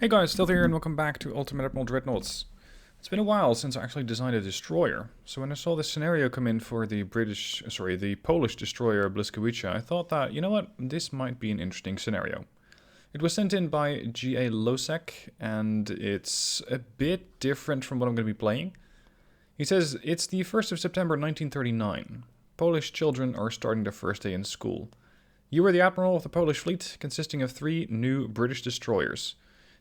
Hey guys, Stealth here and welcome back to Ultimate Admiral Dreadnoughts. It's been a while since I actually designed a destroyer, so when I saw this scenario come in for the Polish destroyer Blyskawica, I thought that, you know what, this might be an interesting scenario. It was sent in by JALosek, and it's a bit different from what I'm going to be playing. He says, it's the 1st of September 1939. Polish children are starting their first day in school. You are the Admiral of the Polish fleet, consisting of 3 new British destroyers.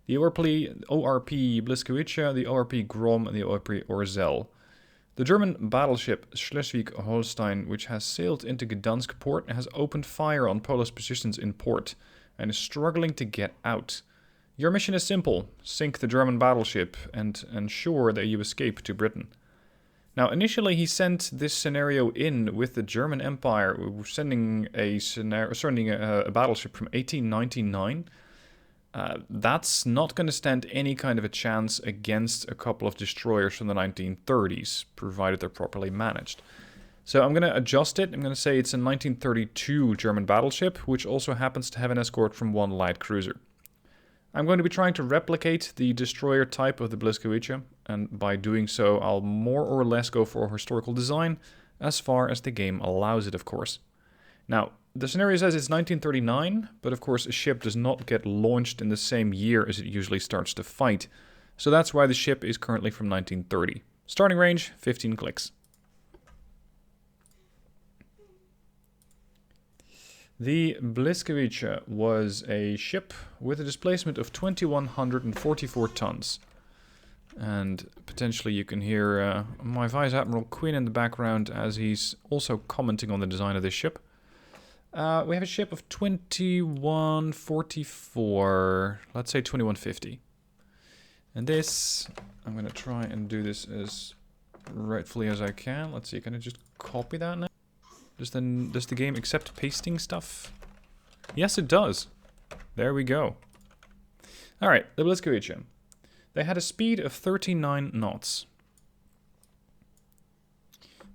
The ORP Blyskawica, the ORP Grom, and the ORP Orzel. The German Battleship Schleswig-Holstein, which has sailed into Gdansk port, has opened fire on Polish positions in port, and is struggling to get out. Your mission is simple: sink the German battleship and ensure that you escape to Britain. Now, initially he sent this scenario in with the German Empire, sending a battleship from 1899. That's not going to stand any kind of a chance against a couple of destroyers from the 1930s, provided they're properly managed. So I'm going to adjust it. I'm going to say it's a 1932 German battleship, which also happens to have an escort from 1 light cruiser. I'm going to be trying to replicate the destroyer type of the Blyskawica, and by doing so I'll more or less go for a historical design, as far as the game allows it, of course. Now, the scenario says it's 1939, but of course a ship does not get launched in the same year as it usually starts to fight. So that's why the ship is currently from 1930. Starting range, 15 clicks. The Blyskawica was a ship with a displacement of 2,144 tons. And potentially you can hear my Vice Admiral Quinn in the background as he's also commenting on the design of this ship. We have a ship of 2144, let's say 2150. And this, I'm going to try and do this as rightfully as I can. Let's see, can I just copy that now? Does the game accept pasting stuff? Yes, it does. There we go. Alright, the Blyskawica. They had a speed of 39 knots.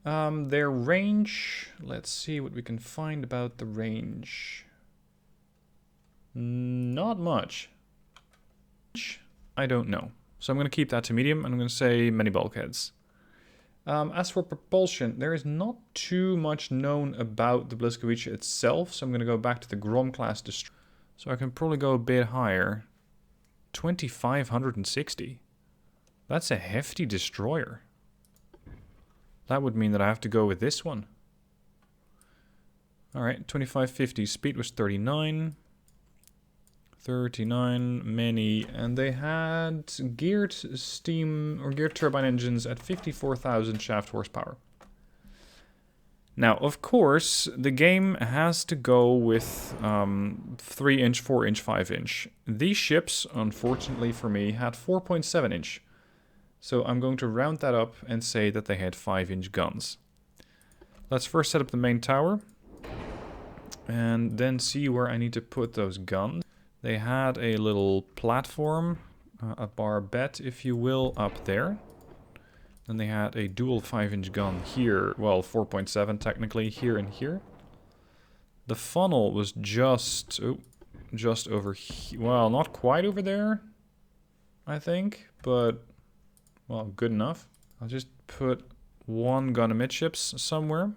Their range, let's see what we can find about the range. Not much. I don't know. So I'm going to keep that to medium, and I'm going to say many bulkheads. As for propulsion, there is not too much known about the Blyskawica itself, so I'm going to go back to the Grom class destroyer. So I can probably go a bit higher. 2,560. That's a hefty destroyer. That would mean that I have to go with this one. Alright, 2550. Speed was 39. 39, many. And they had geared steam or geared turbine engines at 54,000 shaft horsepower. Now, of course, the game has to go with 3-inch, 4-inch, 5-inch. These ships, unfortunately for me, had 4.7-inch. So I'm going to round that up and say that they had 5-inch guns. Let's first set up the main tower. And then see where I need to put those guns. They had a little platform, a barbette if you will, up there. Then they had a dual 5-inch gun here, well 4.7 technically, here and here. The funnel was just over here, well not quite over there, I think, but well, good enough. I'll just put 1 gun amidships somewhere.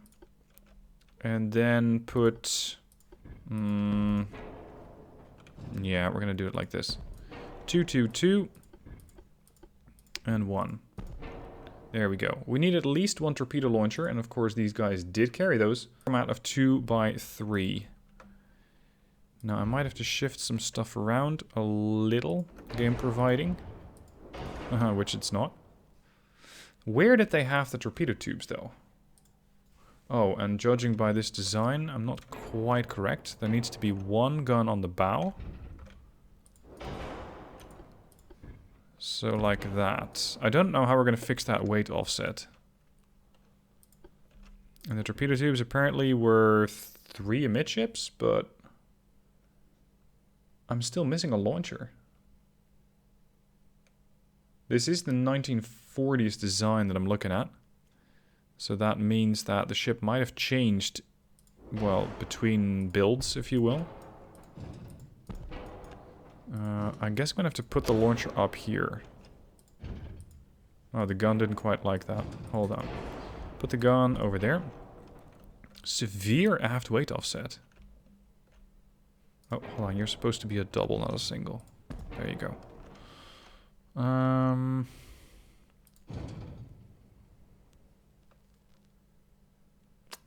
And then put... yeah, we're gonna do it like this. 2, 2, 2. And 1. There we go. We need at least 1 torpedo launcher, and of course these guys did carry those. Format of 2 by 3. Now I might have to shift some stuff around a little, game providing. Which it's not. Where did they have the torpedo tubes, though? Oh, and judging by this design, I'm not quite correct. There needs to be 1 gun on the bow. So like that. I don't know how we're going to fix that weight offset. And the torpedo tubes apparently were 3 amidships, but I'm still missing a launcher. This is the 1940s design that I'm looking at. So that means that the ship might have changed, well, between builds, if you will. I guess I'm gonna have to put the launcher up here. Oh, the gun didn't quite like that. Hold on. Put the gun over there. Severe aft weight offset. Oh, hold on. You're supposed to be a double, not a single. There you go.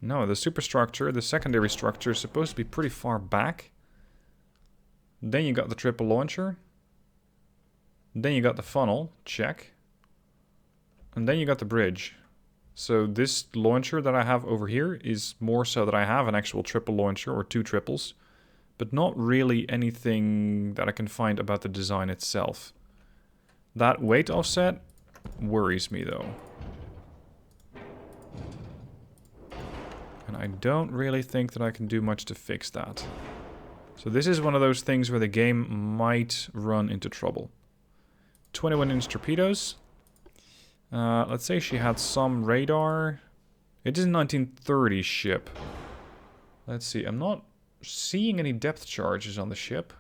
No, the superstructure, the secondary structure, is supposed to be pretty far back. Then you got the triple launcher. Then you got the funnel. Check. And then you got the bridge. So this launcher that I have over here is more so that I have an actual triple launcher or two triples, but not really anything that I can find about the design itself. That weight offset worries me though. And I don't really think that I can do much to fix that. So this is one of those things where the game might run into trouble. 21-inch torpedoes. Let's say she had some radar. It is a 1930 ship. Let's see. I'm not seeing any depth charges on the ship.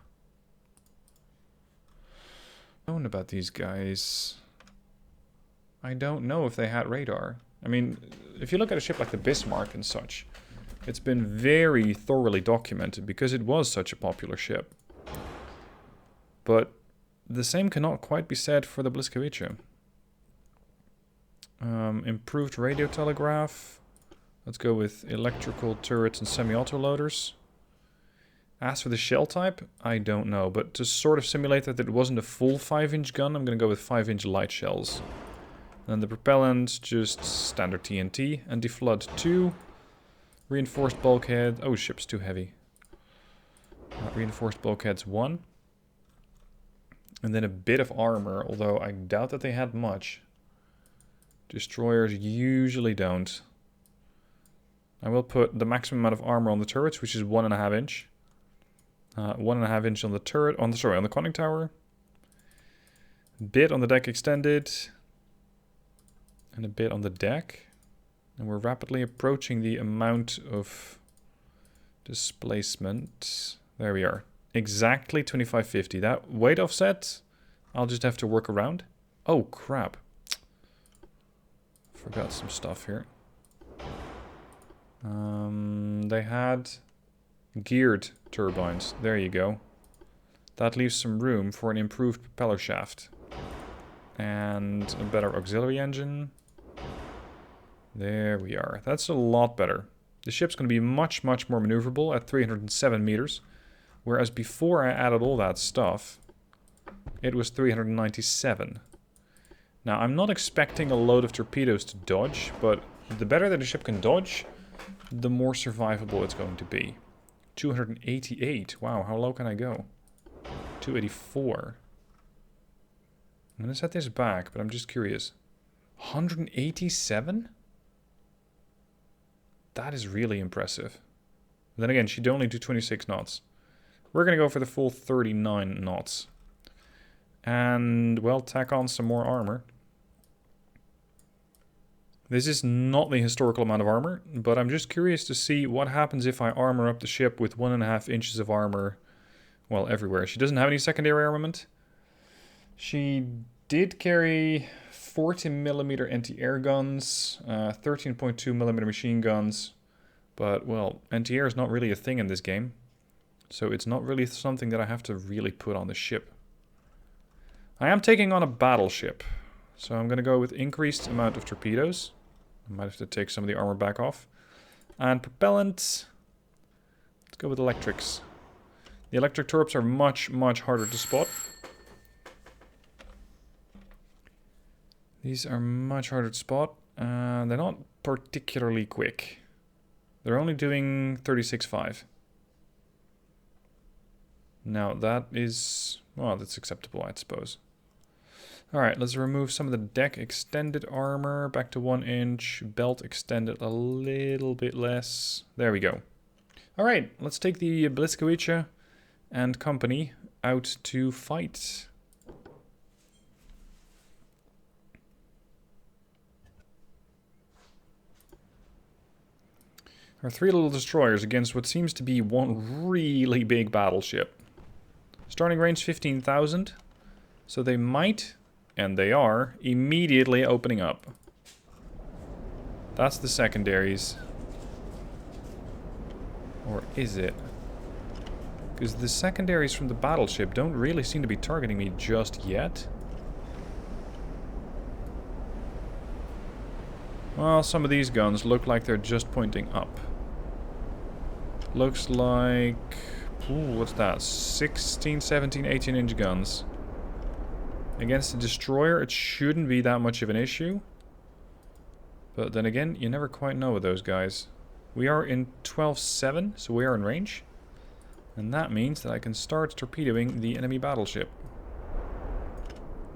I don't know about these guys. I don't know if they had radar. I mean, if you look at a ship like the Bismarck and such, it's been very thoroughly documented because it was such a popular ship. But the same cannot quite be said for the Blyskawica. Improved radio telegraph. Let's go with electrical turrets and semi-auto loaders. As for the shell type, I don't know. But to sort of simulate that it wasn't a full 5-inch gun, I'm going to go with 5-inch light shells. And the propellant, just standard TNT. Anti-flood 2. Reinforced bulkhead. Oh, ship's too heavy. Reinforced bulkheads 1. And then a bit of armor, although I doubt that they had much. Destroyers usually don't. I will put the maximum amount of armor on the turrets, which is 1.5 inch. 1.5 inch on the turret, on the conning tower. Bit on the deck extended. And a bit on the deck. And we're rapidly approaching the amount of displacement. There we are. Exactly 2550. That weight offset, I'll just have to work around. Oh, crap. Forgot some stuff here. They had geared turbines. There you go. That leaves some room for an improved propeller shaft. And a better auxiliary engine. There we are. That's a lot better. The ship's going to be much, much more maneuverable at 307 meters. Whereas before I added all that stuff, it was 397. Now, I'm not expecting a load of torpedoes to dodge, but the better that the ship can dodge, the more survivable it's going to be. 288. Wow, how low can I go? 284. I'm going to set this back, but I'm just curious. 187? That is really impressive. Then again, she'd only do 26 knots. We're going to go for the full 39 knots. And, well, tack on some more armor. This is not the historical amount of armor, but I'm just curious to see what happens if I armor up the ship with 1.5 inches of armor, well, everywhere. She doesn't have any secondary armament. She did carry 40mm anti-air guns, 13.2mm machine guns, but, well, anti-air is not really a thing in this game, so it's not really something that I have to really put on the ship. I am taking on a battleship, so I'm going to go with increased amount of torpedoes. I might have to take some of the armor back off. And propellant. Let's go with electrics. The electric torps are much, much harder to spot. These are much harder to spot. They're not particularly quick. They're only doing 36.5. Now that is... well, that's acceptable, I suppose. Alright, let's remove some of the deck extended armor. Back to 1 inch. Belt extended a little bit less. There we go. Alright, let's take the Blyskawica and company out to fight. Our 3 little destroyers against what seems to be one really big battleship. Starting range 15,000. So they might, and they are, immediately opening up. That's the secondaries. Or is it? Because the secondaries from the battleship don't really seem to be targeting me just yet. Well, some of these guns look like they're just pointing up. Looks like... Ooh, what's that? 16, 17, 18-inch guns. Against the destroyer, it shouldn't be that much of an issue. But then again, you never quite know with those guys. We are in 12-7, so we are in range. And that means that I can start torpedoing the enemy battleship.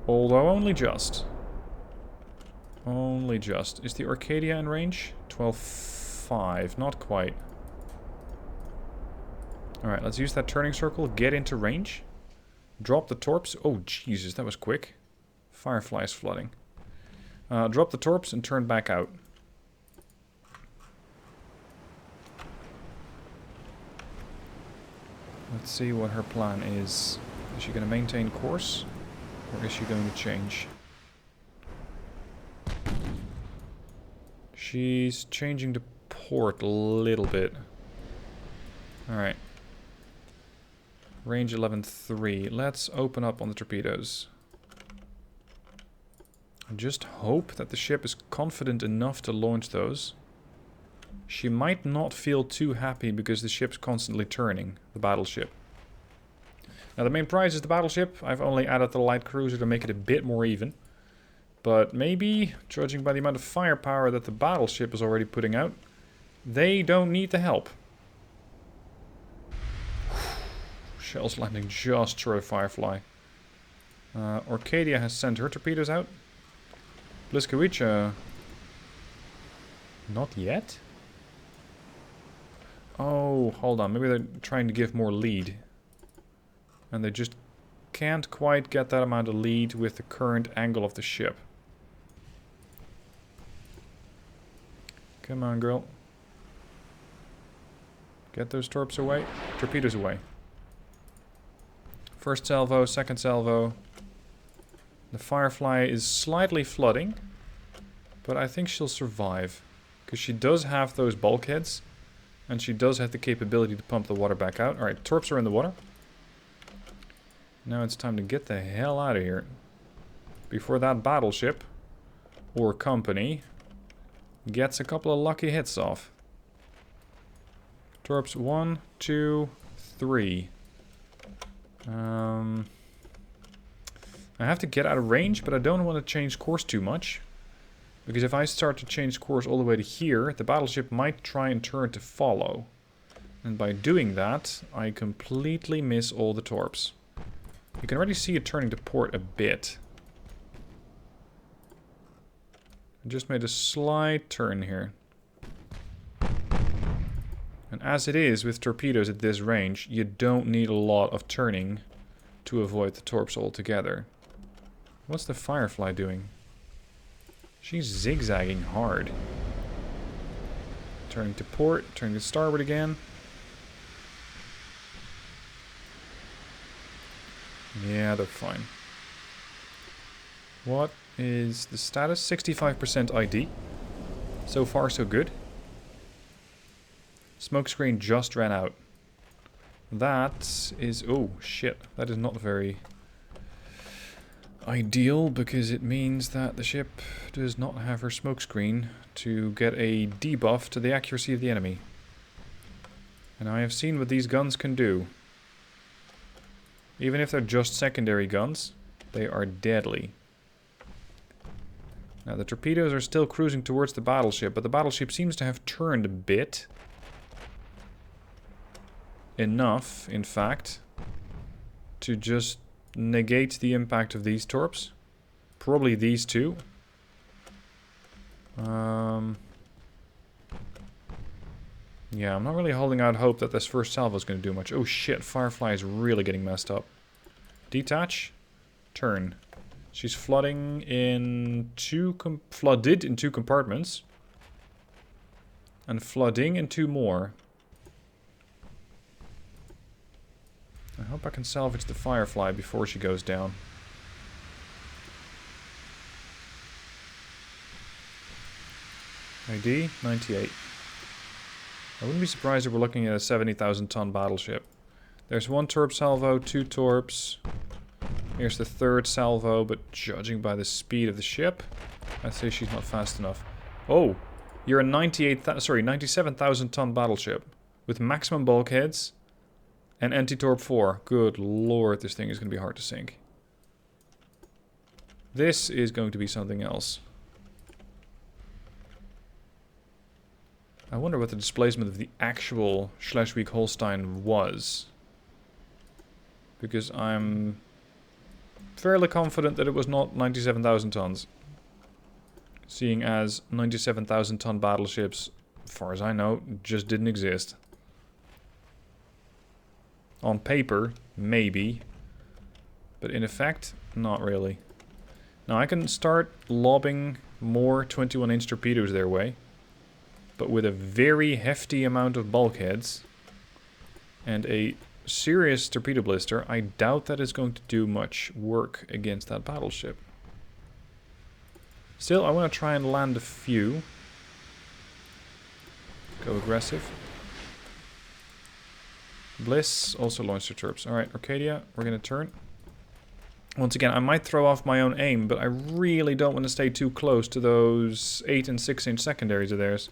Although only just. Only just. Is the Arcadia in range? 12-5. Not quite. Alright, let's use that turning circle. Get into range. Drop the torps. Oh, Jesus, that was quick. Firefly is flooding. Drop the torps and turn back out. Let's see what her plan is. Is she going to maintain course? Or is she going to change? She's changing the port a little bit. Alright. Range 11.3. Let's open up on the torpedoes. I just hope that the ship is confident enough to launch those. She might not feel too happy because the ship's constantly turning, the battleship. Now the main prize is the battleship. I've only added the light cruiser to make it a bit more even. But maybe, judging by the amount of firepower that the battleship is already putting out, they don't need the help. Shells landing just short of Firefly. Arcadia has sent her torpedoes out. Blyskawica... Not yet? Oh, hold on. Maybe they're trying to give more lead. And they just can't quite get that amount of lead with the current angle of the ship. Come on, girl. Get those torps away. Torpedoes away. First salvo, second salvo. The Firefly is slightly flooding. But I think she'll survive. Because she does have those bulkheads. And she does have the capability to pump the water back out. Alright, torps are in the water. Now it's time to get the hell out of here. Before that battleship, or company, gets a couple of lucky hits off. Torps 1, 2, 3. I have to get out of range, but I don't want to change course too much. Because if I start to change course all the way to here, the battleship might try and turn to follow. And by doing that, I completely miss all the torps. You can already see it turning to port a bit. I just made a slight turn here. And as it is with torpedoes at this range, you don't need a lot of turning to avoid the torps altogether. What's the Firefly doing? She's zigzagging hard. Turning to port, turning to starboard again. Yeah, they're fine. What is the status? 65% ID. So far, so good. Smokescreen just ran out. That is... Oh, shit. That is not very ideal, because it means that the ship does not have her smokescreen to get a debuff to the accuracy of the enemy. And I have seen what these guns can do. Even if they're just secondary guns, they are deadly. Now the torpedoes are still cruising towards the battleship, but the battleship seems to have turned a bit. Enough, in fact, to just negate the impact of these torps. Probably these two. Yeah, I'm not really holding out hope that this first salvo is going to do much. Oh shit, Firefly is really getting messed up. Detach. Turn. She's flooding in flooded in two compartments. And flooding in two more. hope I can salvage the Firefly before she goes down. ID 98. I wouldn't be surprised if we're looking at a 70,000 ton battleship. There's one torp salvo, 2 torps. Here's the 3rd salvo, but judging by the speed of the ship, I'd say she's not fast enough. Oh, you're a 97,000 ton battleship with maximum bulkheads and anti-torp 4. Good lord, this thing is going to be hard to sink. This is going to be something else. I wonder what the displacement of the actual Schleswig-Holstein was. Because I'm fairly confident that it was not 97,000 tons. Seeing as 97,000 ton battleships, as far as I know, just didn't exist. On paper, maybe. But in effect, not really. Now I can start lobbing more 21-inch torpedoes their way. But with a very hefty amount of bulkheads and a serious torpedo blister, I doubt that is going to do much work against that battleship. Still, I want to try and land a few. Go aggressive. Bliss also launched their torps. Alright, Arcadia, we're going to turn. Once again, I might throw off my own aim, but I really don't want to stay too close to those 8 and 6-inch secondaries of theirs.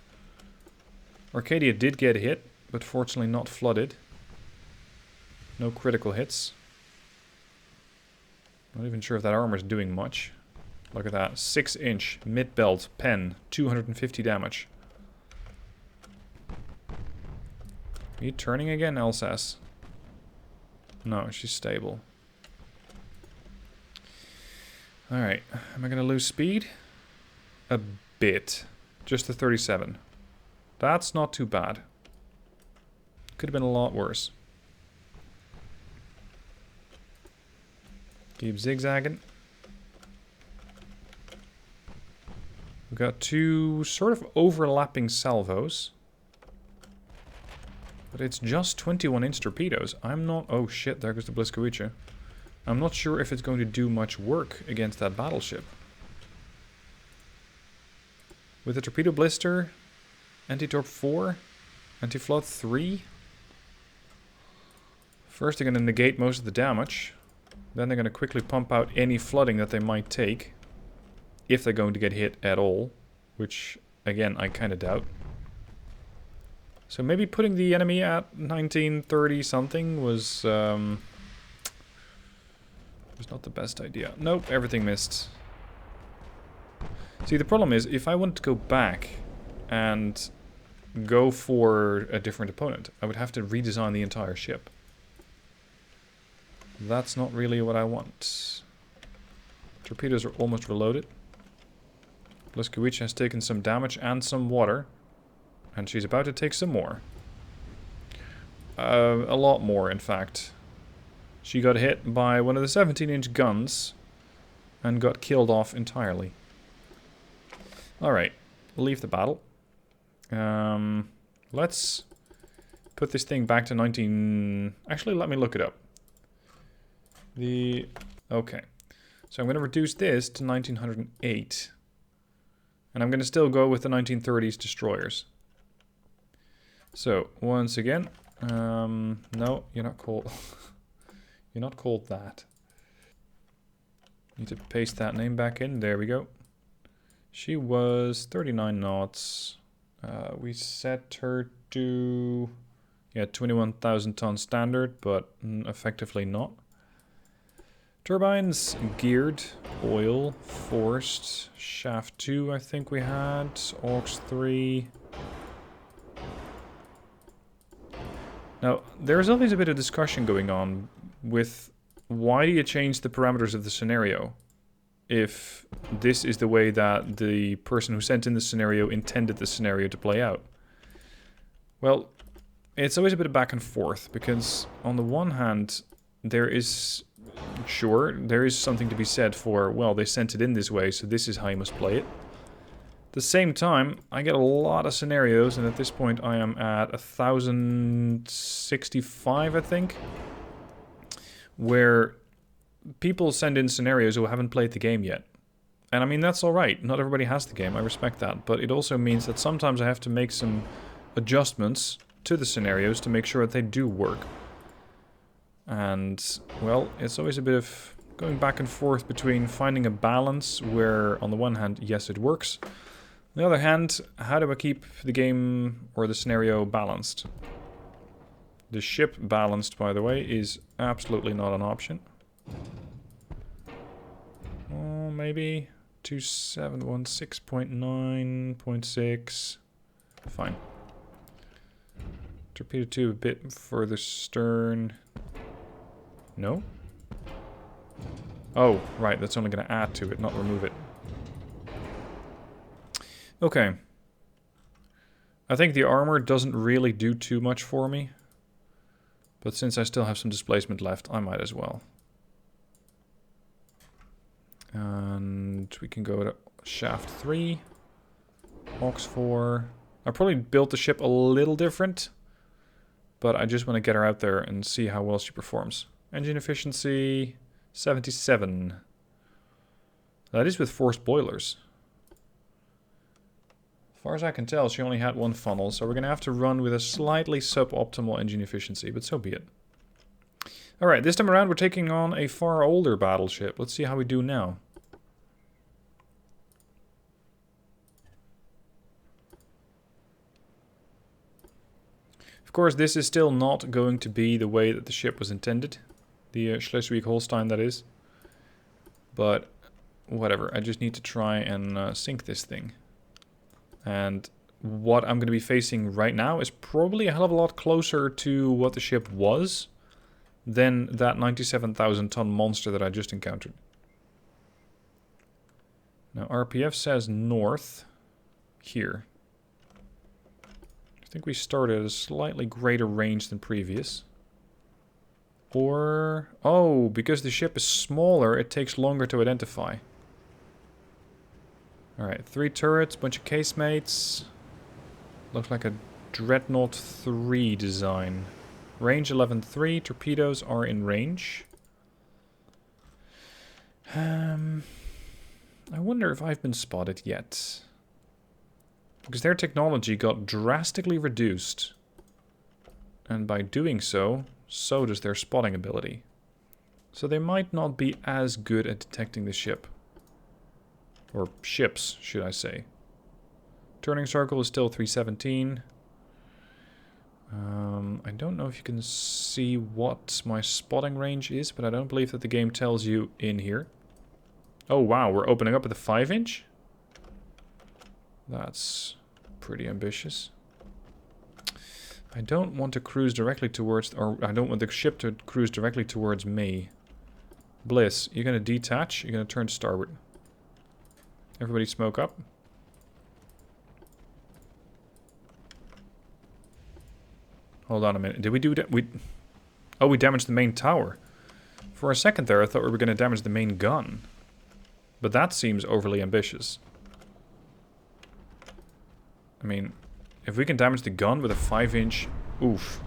Arcadia did get hit, but fortunately not flooded. No critical hits. Not even sure if that armor is doing much. Look at that. 6-inch mid-belt pen. 250 damage. Are you turning again, Alsace? No, she's stable. Alright. Am I going to lose speed? A bit. Just to 37. That's not too bad. Could have been a lot worse. Keep zigzagging. We've got 2 sort of overlapping salvos. But it's just 21-inch torpedoes. I'm not... Oh shit, there goes the Blyskawica. I'm not sure if it's going to do much work against that battleship. With a torpedo blister... Anti-torp 4, anti-flood 3. First they're going to negate most of the damage. Then they're going to quickly pump out any flooding that they might take. If they're going to get hit at all. Which, again, I kind of doubt. So maybe putting the enemy at 1930 something was not the best idea. Nope, everything missed. See, the problem is, if I want to go back and go for a different opponent, I would have to redesign the entire ship. That's not really what I want. Torpedoes are almost reloaded. Blyskawica has taken some damage and some water. And she's about to take some more. A lot more, in fact. She got hit by one of the 17-inch guns and got killed off entirely. Alright, leave the battle. Let's put this thing back to 19... Actually, let me look it up. Okay. So I'm going to reduce this to 1908. And I'm going to still go with the 1930s destroyers. So, once again... no, you're not called... You're not called that. Need to paste that name back in. There we go. She was 39 knots. We set her to... Yeah, 21,000 ton standard, but effectively not. Turbines geared, oil, forced, shaft 2 I think we had, aux 3. Now, there's always a bit of discussion going on with why do you change the parameters of the scenario if this is the way that the person who sent in the scenario intended the scenario to play out. Well, it's always a bit of back and forth, because on the one hand, there is something to be said for, well, they sent it in this way, so this is how you must play it. At the same time, I get a lot of scenarios, and at this point I am at 1065, I think, where people send in scenarios who haven't played the game yet. And I mean, that's alright. Not everybody has the game, I respect that. But it also means that sometimes I have to make some adjustments to the scenarios to make sure that they do work. And, well, it's always a bit of going back and forth between finding a balance where, on the one hand, yes, it works. On the other hand, how do I keep the game or the scenario balanced? The ship balanced, by the way, is absolutely not an option. Oh, maybe 2716.9.6. Fine. Torpedo tube a bit further stern. No? Oh, right, that's only going to add to it, not remove it. Okay. I think the armor doesn't really do too much for me. But since I still have some displacement left, I might as well. And we can go to shaft 3. Aux 4. I probably built the ship a little different. But I just want to get her out there and see how well she performs. Engine efficiency, 77. That is with forced boilers. As far as I can tell, she only had one funnel, so we're going to have to run with a slightly suboptimal engine efficiency, but so be it. Alright, this time around we're taking on a far older battleship. Let's see how we do now. Of course, this is still not going to be the way that the ship was intended. The Schleswig-Holstein, that is. But, whatever. I just need to try and sink this thing. And what I'm going to be facing right now is probably a hell of a lot closer to what the ship was than that 97,000 ton monster that I just encountered. Now, RPF says north here. I think we started at a slightly greater range than previous. Or... oh, because the ship is smaller, it takes longer to identify. Alright, 3 turrets, bunch of casemates. Looks like a Dreadnought 3 design. Range 11.3, torpedoes are in range. I wonder if I've been spotted yet. Because their technology got drastically reduced. And by doing so, so does their spotting ability. So they might not be as good at detecting the ship. Or ships, should I say. Turning circle is still 317. I don't know if you can see what my spotting range is, but I don't believe that the game tells you in here. Oh wow, we're opening up at the 5-inch? That's pretty ambitious. I don't want to cruise directly towards, or I don't want the ship to cruise directly towards me. Bliss, you're going to detach, you're going to turn to starboard. Everybody smoke up. Hold on a minute. Did we do that? Oh, we damaged the main tower. For a second there, I thought we were going to damage the main gun. But that seems overly ambitious. I mean, if we can damage the gun with a 5-inch... oof.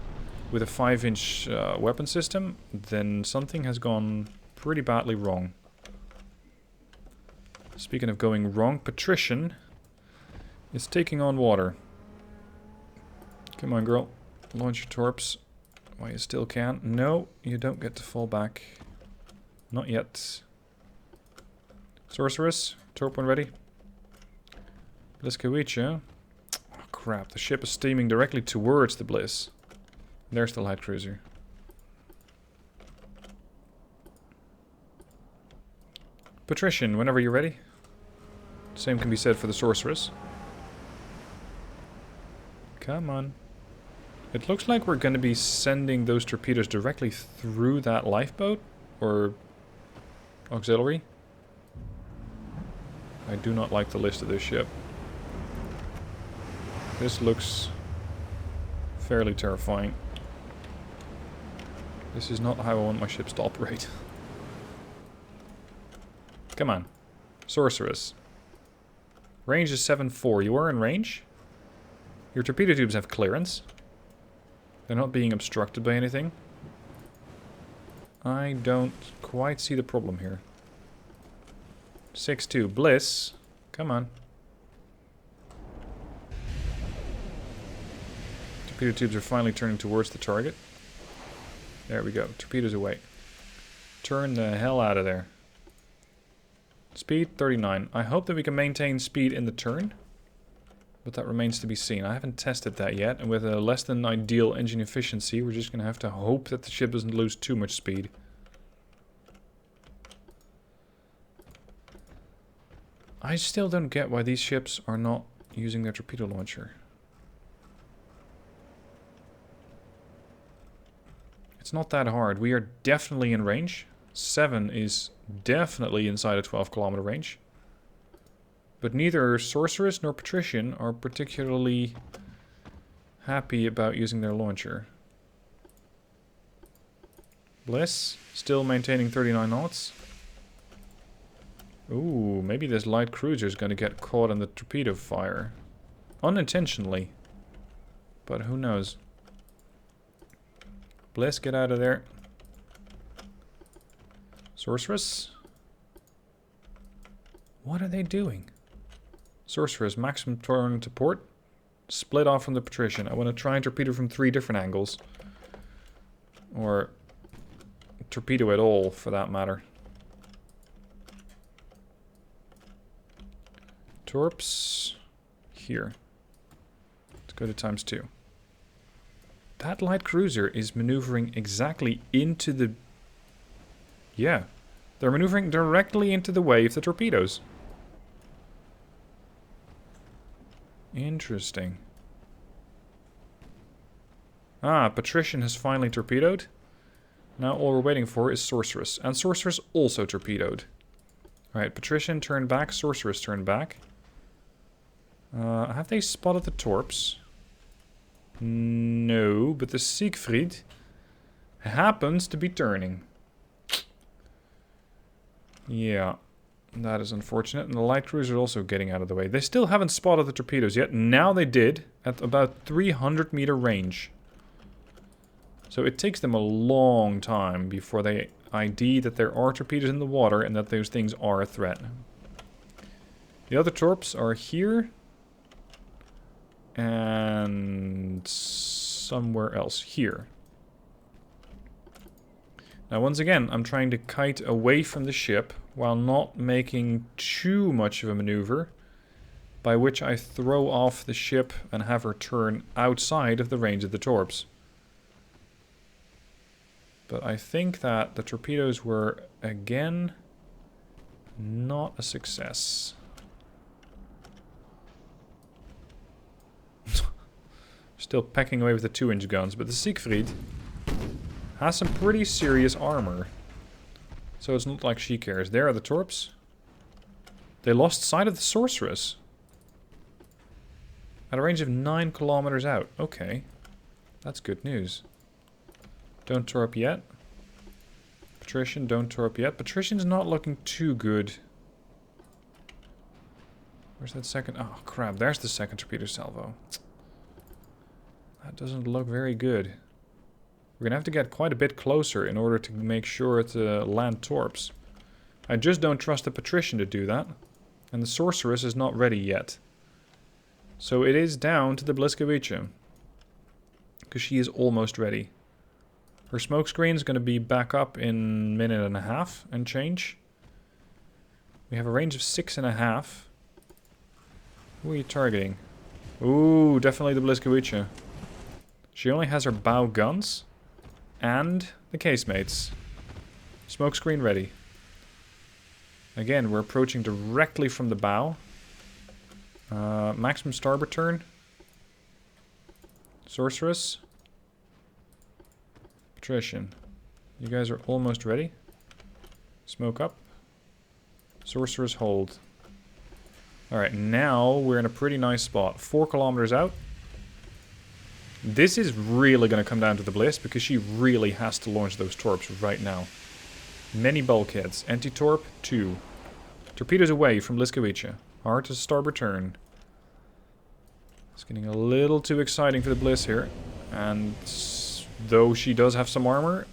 With a 5-inch weapon system, then something has gone pretty badly wrong. Speaking of going wrong, Patrician is taking on water. Come on, girl. Launch your torps while you still can. No, you don't get to fall back. Not yet. Sorceress, torp when ready. Blyskawica. Oh crap, the ship is steaming directly towards the Bliss. There's the light cruiser. Patrician, whenever you're ready. Same can be said for the Sorceress. Come on. It looks like we're going to be sending those torpedoes directly through that lifeboat. Or auxiliary. I do not like the list of this ship. This looks fairly terrifying. This is not how I want my ships to operate. Come on. Sorceress. Range is 7.4. You are in range? Your torpedo tubes have clearance. They're not being obstructed by anything. I don't quite see the problem here. 6-2. Bliss. Come on. Torpedo tubes are finally turning towards the target. There we go. Torpedoes away. Turn the hell out of there. Speed 39. I hope that we can maintain speed in the turn. But that remains to be seen. I haven't tested that yet. And with a less than ideal engine efficiency, we're just going to have to hope that the ship doesn't lose too much speed. I still don't get why these ships are not using their torpedo launcher. It's not that hard. We are definitely in range. 7 is definitely inside a 12-kilometer range. But neither Sorceress nor Patrician are particularly happy about using their launcher. Bliss, still maintaining 39 knots. Ooh, maybe this light cruiser is going to get caught in the torpedo fire. Unintentionally. But who knows. Bliss, get out of there. Sorceress? What are they doing? Sorceress, maximum turn to port. Split off from the Patrician. I want to try and torpedo from 3 different angles. Or torpedo at all, for that matter. Torps. Here. Let's go to ×2. That light cruiser is maneuvering exactly into the... Yeah. They're maneuvering directly into the way of the torpedoes. Interesting. Ah, Patrician has finally torpedoed. Now all we're waiting for is Sorceress. And Sorceress also torpedoed. Alright, Patrician turned back, Sorceress turned back. Have they spotted the torps? No, but the Siegfried happens to be turning. Yeah, that is unfortunate. And the light cruiser is also getting out of the way. They still haven't spotted the torpedoes yet. Now they did, at about 300 meter range. So it takes them a long time before they ID that there are torpedoes in the water and that those things are a threat. The other torps are here. And somewhere else. Here. Now once again, I'm trying to kite away from the ship while not making too much of a maneuver, by which I throw off the ship and have her turn outside of the range of the torps. But I think that the torpedoes were, again, not a success. Still pecking away with the 2-inch guns, but the Siegfried has some pretty serious armor. So it's not like she cares. There are the torps. They lost sight of the Sorceress. At a range of 9 kilometers out. Okay. That's good news. Don't torp yet. Patrician, don't torp yet. Patrician's not looking too good. Where's that second? Oh, crap. There's the second torpedo salvo. That doesn't look very good. We're going to have to get quite a bit closer in order to make sure to land torps. I just don't trust the Patrician to do that. And the Sorceress is not ready yet. So it is down to the Blyskawica. Because she is almost ready. Her smokescreen is going to be back up in a minute and a half and change. We have a range of 6.5. Who are you targeting? Ooh, definitely the Blyskawica. She only has her bow guns and the casemates. Smokescreen ready. Again, we're approaching directly from the bow. Maximum starboard turn. Sorceress. Patrician. You guys are almost ready. Smoke up. Sorceress hold. Alright, now we're in a pretty nice spot. 4 kilometers out. This is really going to come down to the Bliss, because she really has to launch those torps right now. Many bulkheads. Anti-torp, 2. Torpedoes away from Blyskawica. Hard to starboard turn. It's getting a little too exciting for the Bliss here. And though she does have some armor,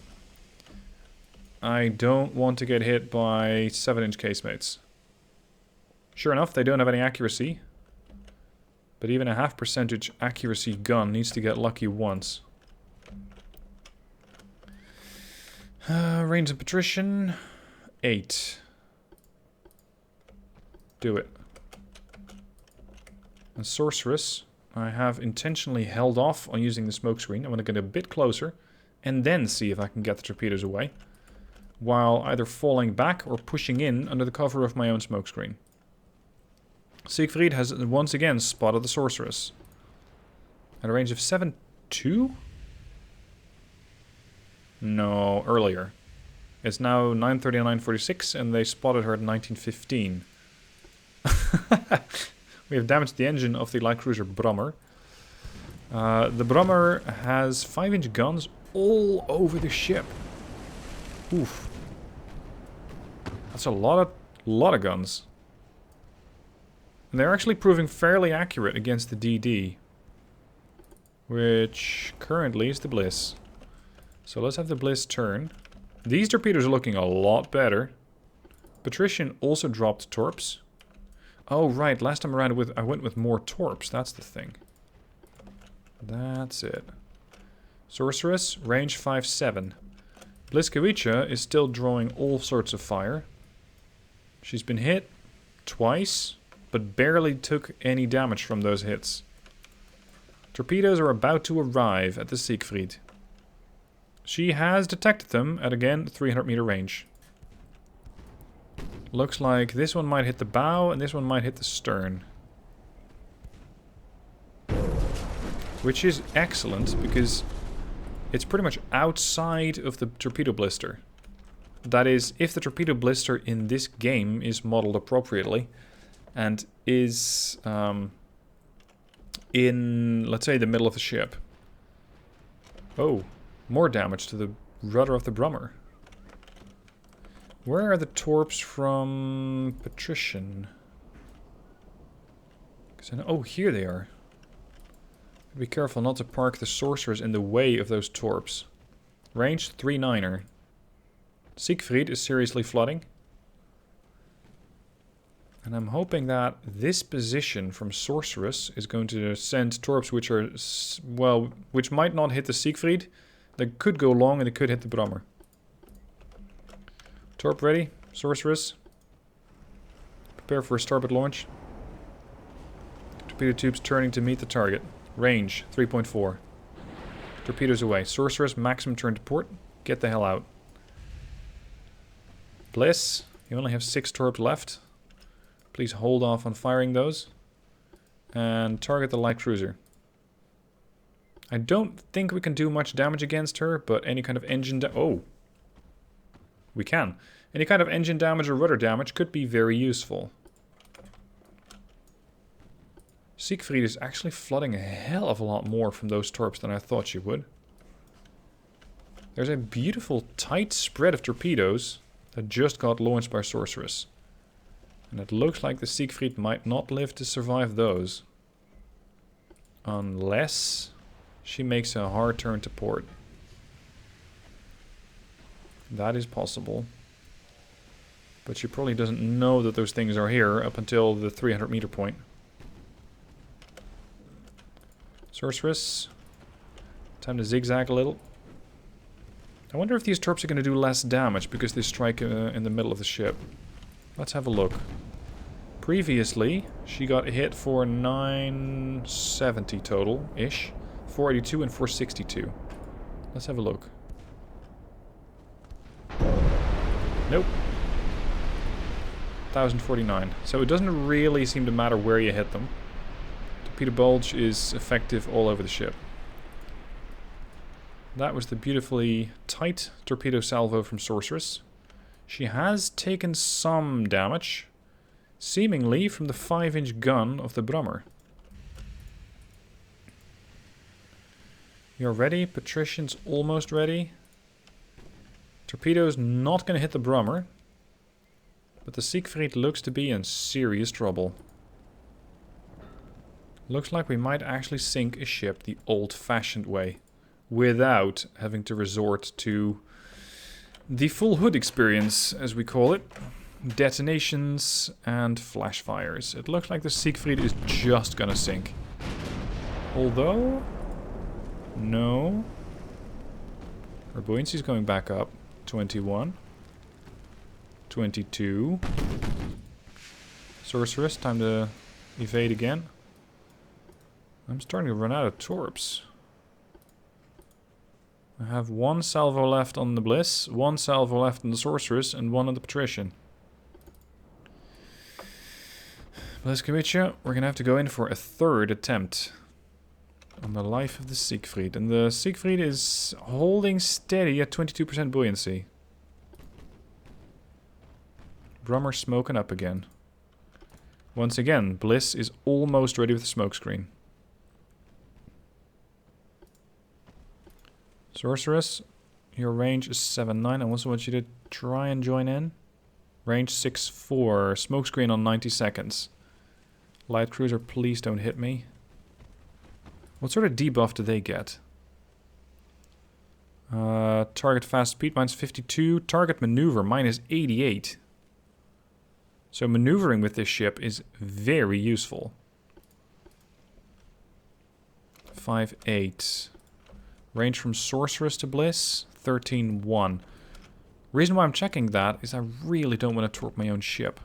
I don't want to get hit by 7-inch casemates. Sure enough, they don't have any accuracy. But even a half% accuracy gun needs to get lucky once. Range of Patrician, 8. Do it. And Sorceress, I have intentionally held off on using the smokescreen. I want to get a bit closer and then see if I can get the torpedoes away, while either falling back or pushing in under the cover of my own smokescreen. Siegfried has once again spotted the Sorceress. At a range of 7-2? No, earlier. It's now 9:30 and 9:46, and they spotted her at 19:15. We have damaged the engine of the light cruiser Brommer. The Brommer has 5-inch guns all over the ship. Oof. That's a lot of guns. And they're actually proving fairly accurate against the DD. Which currently is the Bliss. So let's have the Bliss turn. These torpedoes are looking a lot better. Patrician also dropped torps. Oh right, last time around I went with more torps, that's the thing. That's it. Sorceress, range 5-7. Blyskawica is still drawing all sorts of fire. She's been hit twice, but barely took any damage from those hits. Torpedoes are about to arrive at the Siegfried. She has detected them at, again, 300 meter range. Looks like this one might hit the bow and this one might hit the stern. Which is excellent because it's pretty much outside of the torpedo blister. That is, if the torpedo blister in this game is modeled appropriately and is in, let's say, the middle of the ship. Oh, more damage to the rudder of the Brommer. Where are the torps from Patrician? Oh, here they are. Be careful not to park the Sorcerers in the way of those torps. Range 3-9er. Siegfried is seriously flooding. And I'm hoping that this position from Sorceress is going to send torps which are, well, which might not hit the Siegfried. They could go long and they could hit the Brommer. Torp ready. Sorceress. Prepare for a starboard launch. Torpedo tubes turning to meet the target. Range 3.4. Torpedoes away. Sorceress, maximum turn to port. Get the hell out. Bliss, you only have 6 torps left. Please hold off on firing those. And target the light cruiser. I don't think we can do much damage against her, but any kind of engine oh! We can. Any kind of engine damage or rudder damage could be very useful. Siegfried is actually flooding a hell of a lot more from those torps than I thought she would. There's a beautiful tight spread of torpedoes that just got launched by Sorceress. And it looks like the Siegfried might not live to survive those. Unless she makes a hard turn to port. That is possible. But she probably doesn't know that those things are here up until the 300 meter point. Sorceress. Time to zigzag a little. I wonder if these torps are going to do less damage because they strike in the middle of the ship. Let's have a look. Previously, she got hit for 970 total-ish. 482 and 462. Let's have a look. Nope. 1049. So it doesn't really seem to matter where you hit them. Torpedo bulge is effective all over the ship. That was the beautifully tight torpedo salvo from Sorceress. She has taken some damage, seemingly from the 5-inch gun of the Brommer. You're ready. Patrician's almost ready. Torpedo's not going to hit the Brommer. But the Siegfried looks to be in serious trouble. Looks like we might actually sink a ship the old-fashioned way. Without having to resort to The full hood experience, as we call it. Detonations and flash fires. It looks like the Siegfried is just gonna sink. Although... no. Her buoyancy is going back up. 21. 22. Sorceress, time to evade again. I'm starting to run out of torps. I have one salvo left on the Bliss, one salvo left on the Sorceress, and one on the Patrician. Blyskawica, we're gonna have to go in for a third attempt on the life of the Siegfried. And the Siegfried is holding steady at 22% buoyancy. Brummer smoking up again. Once again, Bliss is almost ready with the smokescreen. Sorceress, your range is 7-9. I also want you to try and join in. Range 6-4. Smokescreen on 90 seconds. Light cruiser, please don't hit me. What sort of debuff do they get? Target fast speed minus 52. Target maneuver minus 88. So maneuvering with this ship is very useful. 5-8. Range from Sorceress to Bliss, 13-1. Reason why I'm checking that is I really don't want to torp my own ship.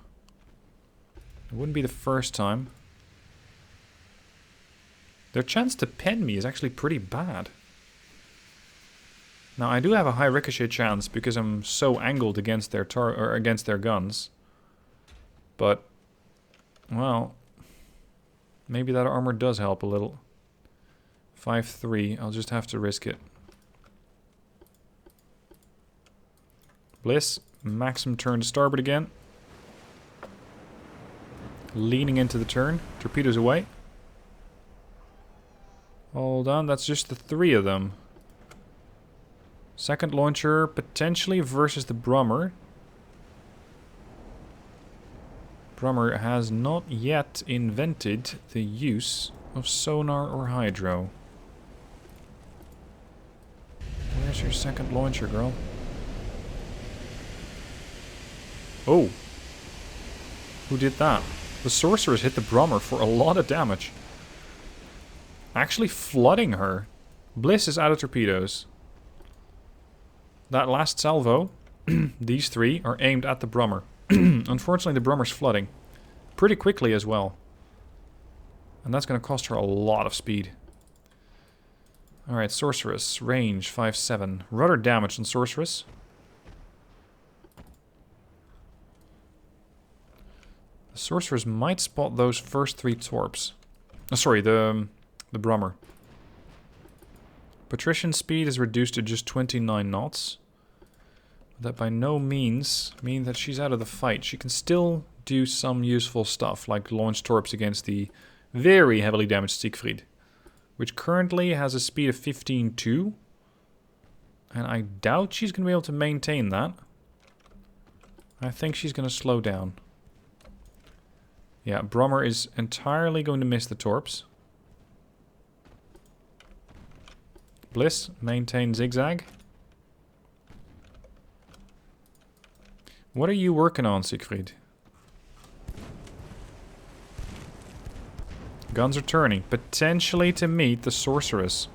It wouldn't be the first time. Their chance to pen me is actually pretty bad. Now I do have a high ricochet chance because I'm so angled against their guns. But, well, maybe that armor does help a little. 5-3, I'll just have to risk it. Bliss, maximum turn to starboard again. Leaning into the turn, torpedoes away. Hold on, that's just the 3 of them. Second launcher, potentially versus the Brummer. Brummer has not yet invented the use of sonar or hydro. Where's your second launcher, girl? Oh! Who did that? The Sorceress hit the Brummer for a lot of damage. Actually flooding her. Bliss is out of torpedoes. That last salvo, these 3, are aimed at the Brummer. Unfortunately, the Brummer's flooding. Pretty quickly as well. And that's going to cost her a lot of speed. Alright, Sorceress. Range 5-7. Rudder damage on Sorceress. The Sorceress might spot those first 3 torps. Oh, sorry, the Brummer. Patrician speed is reduced to just 29 knots. That by no means means that she's out of the fight. She can still do some useful stuff, like launch torps against the very heavily damaged Siegfried, which currently has a speed of 15-2. And I doubt she's going to be able to maintain that. I think she's going to slow down. Yeah, Brummer is entirely going to miss the torps. Bliss, maintain zigzag. What are you working on, Siegfried? Guns are turning, potentially to meet the Sorceress.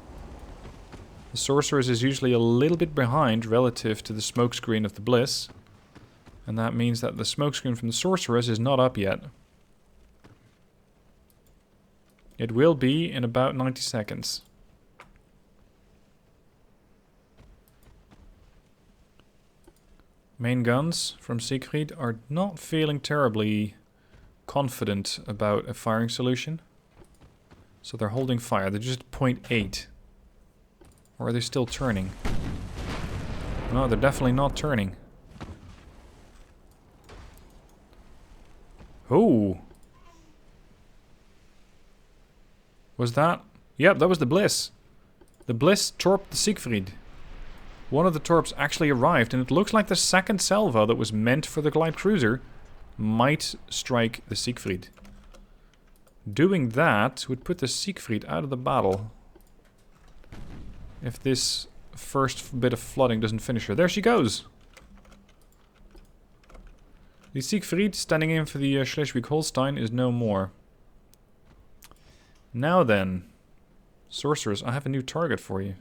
The Sorceress is usually a little bit behind relative to the smokescreen of the Bliss. And that means that the smokescreen from the Sorceress is not up yet. It will be in about 90 seconds. Main guns from Siegfried are not feeling terribly confident about a firing solution. So they're holding fire. They're just 0.8. Or are they still turning? No, they're definitely not turning. Oh! Was that? Yep, that was the Bliss. The Bliss torped the Siegfried. One of the torps actually arrived, and it looks like the second salvo that was meant for the glide cruiser might strike the Siegfried. Doing that would put the Siegfried out of the battle. If this first bit of flooding doesn't finish her. There she goes! The Siegfried standing in for the Schleswig-Holstein is no more. Now then, Sorceress, I have a new target for you.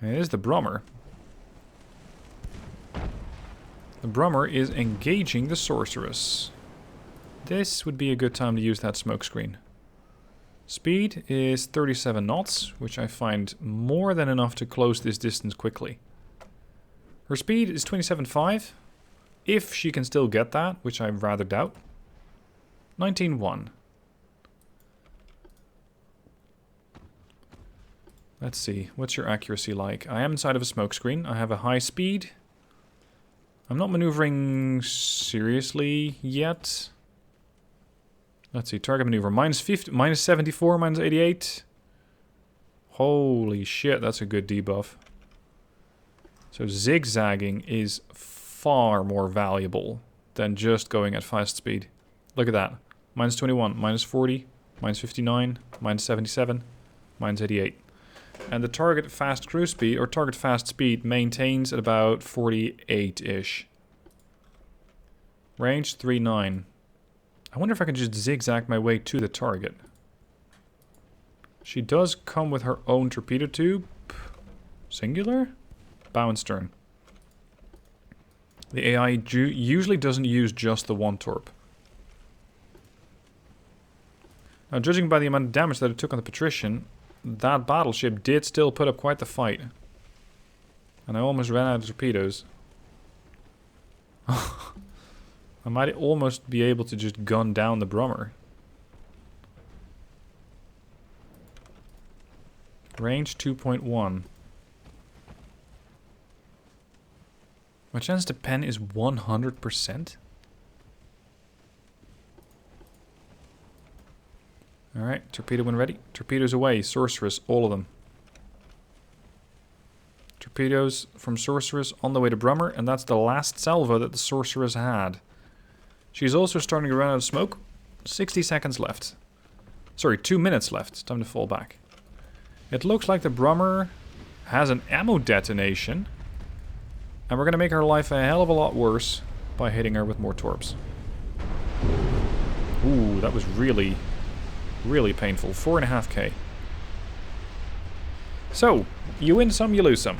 It is the Brummer. The Brummer is engaging the Sorceress. This would be a good time to use that smokescreen. Speed is 37 knots, which I find more than enough to close this distance quickly. Her speed is 27.5, if she can still get that, which I rather doubt. 19.1. Let's see, what's your accuracy like? I am inside of a smokescreen, I have a high speed. I'm not maneuvering seriously yet. Let's see, target maneuver, minus 50, minus 74, minus 88. Holy shit, that's a good debuff. So zigzagging is far more valuable than just going at fast speed. Look at that. Minus 21, minus 40, minus 59, minus 77, minus 88. And the target fast cruise speed, or target fast speed, maintains at about 48-ish. Range 3.9. I wonder if I can just zigzag my way to the target. She does come with her own torpedo tube. Singular? Bow and stern. The AI usually doesn't use just the one torp. Now, judging by the amount of damage that it took on the Patrician, that battleship did still put up quite the fight. And I almost ran out of torpedoes. I might almost be able to just gun down the Brummer. Range 2.1. My chance to pen is 100%. Alright, torpedo when ready. Torpedoes away, Sorceress, all of them. Torpedoes from Sorceress on the way to Brummer, and that's the last salvo that the Sorceress had. She's also starting to run out of smoke. 60 seconds left. Sorry, 2 minutes left. It's time to fall back. It looks like the Brummer has an ammo detonation. And we're going to make her life a hell of a lot worse by hitting her with more torps. Ooh, that was really, really painful. 4.5k. So, you win some, you lose some.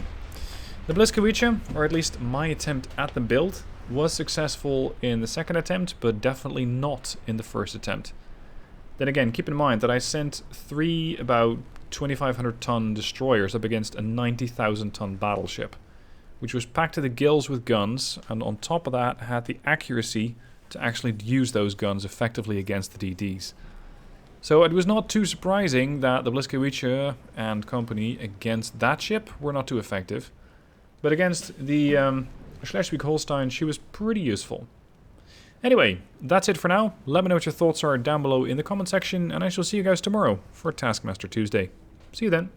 The Blyskawica, or at least my attempt at the build, was successful in the second attempt, but definitely not in the first attempt. Then again, keep in mind that I sent 3 about 2,500 ton destroyers up against a 90,000 ton battleship, which was packed to the gills with guns, and on top of that had the accuracy to actually use those guns effectively against the DDs. So it was not too surprising that the Blyskawica and company against that ship were not too effective. But against the Schleswig-Holstein, she was pretty useful. Anyway, that's it for now. Let me know what your thoughts are down below in the comment section, and I shall see you guys tomorrow for Taskmaster Tuesday. See you then.